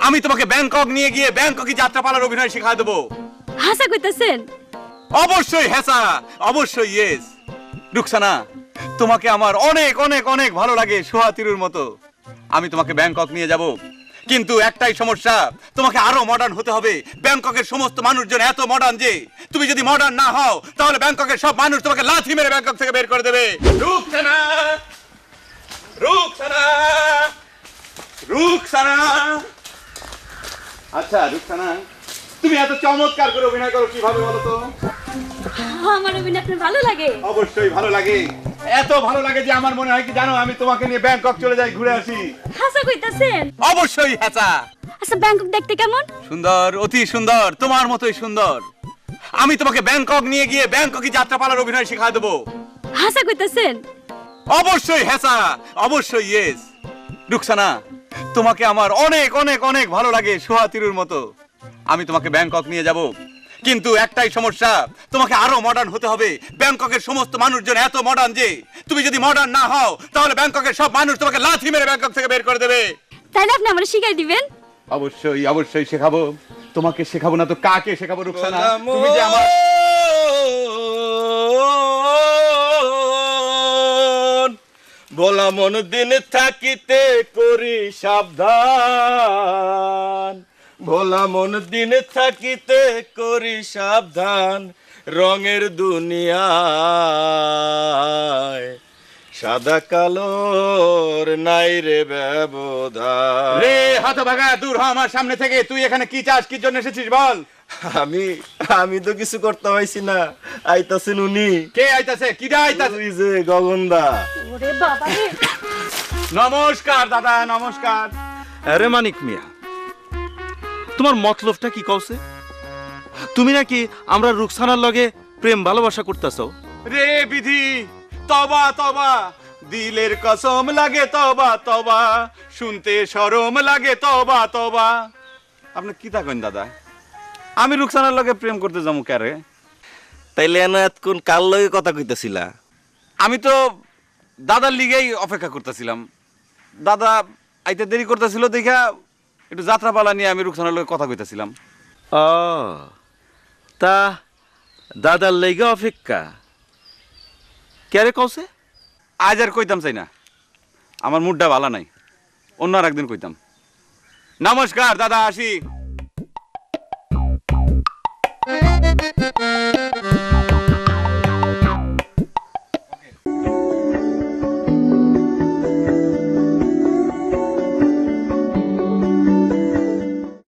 আমি তোমাকে ব্যাংকক নিয়ে গিয়ে ব্যাংককে যাত্রাপালার অভিনয় শেখা দেবো। হাসা কইতাছেন? অবশ্যই হ্যাঁ, অবশ্যই ইয়েস। রুকসানা, তোমাকে আমার অনেক অনেক অনেক ভালো লাগে সোহাতিরুর মতো। আমি তোমাকে ব্যাংকক নিয়ে যাব, কিন্তু একটাই সমস্যা, তোমাকে আরো মডার্ন হতে হবে। ব্যাংককের সমস্ত মানুষজন এত মডার্ন যে তুমি যদি মডার্ন না হও তাহলে ব্যাংককের সব মানুষ তোমাকে লাথি মেরে ব্যাংকক থেকে বের করে দেবে। রুকসানা, রুকসানা, রুকসানা। আচ্ছা রুকসানা, তুমি এত চমৎকার করে অভিনয় করো কিভাবে বলো তো? আমার অভিনয় আপনার ভালো লাগে? অবশ্যই ভালো লাগে, এত ভালো লাগে যে আমার মনে হয় কি জানো, আমি তোমাকে নিয়ে ব্যাংকক চলে যাই, ঘুরে আসি। হাসা কইতাছেন? অবশ্যই হ্যাঁ। আচ্ছা ব্যাংকক দেখতে কেমন? সুন্দর, অতি সুন্দর, তোমার মতোই সুন্দর। আমি তোমাকে ব্যাংকক নিয়ে গিয়ে ব্যাংককে যাত্রাপালার অভিনয় শেখা দেবো। হাসা কইতাছেন? অবশ্যই হ্যাঁ, অবশ্যই ইয়েস। রুকসানা, তোমাকে আমার অনেক অনেক অনেক ভালো লাগে সোহাতিরুর মতো। আমি তোমাকে ব্যাংকক নিয়ে যাব, কিন্তু একটাই সমস্যা, তোমাকে আরো মডার্ন হতে হবে। ব্যাংককের সমস্ত মানুষজন এত মডার্ন যে তুমি যদি মডার্ন না হও তাহলে ব্যাংককের সব মানুষ তোমাকে লাথি মেরে ব্যাংকক থেকে বের করে দেবে। তাইলে আপনি আমারে শিখাই দিবেন? অবশ্যই অবশ্যই শেখাবো। তোমাকে শেখাবো না তো কাকে শেখাবো রুকসানা? তুমি যে আমার ভোলা মন দিন থাকিতে করি সাবধান, ভোলা মন দিন থাকিতে করি সাবধান, রঙের দুনিয়ায় সাদা কালোর নাই রে ব্যবধান। রে হতভাগা, দূর হ আমার সামনে থেকে। তুই এখানে কি চাস, কি জন্য এসেছিস বল? আমি তো কিছু করতে পারছি না, আইতাছেন উনি। কে আইতাছে? কি দা আইতাছে? ওই যে গগনদা। ওরে বাবা রে! নমস্কার দাদা, নমস্কার। আরে মানিক মিয়া, তোমার মতলবটা কি কওছে? তুমি নাকি আমরা রুকসানার লগে প্রেম ভালোবাসা করতেছো? রে বিধি, তবা তবা, দিলের কসম লাগে তবা তবা, শুনতে শরম লাগে তবা তবা। আপনি কি তা কইন দাদা? আমি রুকসানার লগে প্রেম করতে যাবো কারে? তাইলে এনা এতক্ষণ কার লগে কথা কইতাছিলা? আমি তো দাদার লিগেই অপেক্ষা করতেছিলাম। দাদা আইতে দেরি করতেছিল দেখা একটু যাত্রাপালা নিয়ে আমি রুকসানার লগে কথা কইতেছিলাম। ও, তা দাদার লেগে অপেক্ষা কেরে কওছে? আজ আর কইতাম চাই না, আমার মুডটা ভালো নাই, অন্য আর একদিন কইতাম। নমস্কার দাদা, আসি।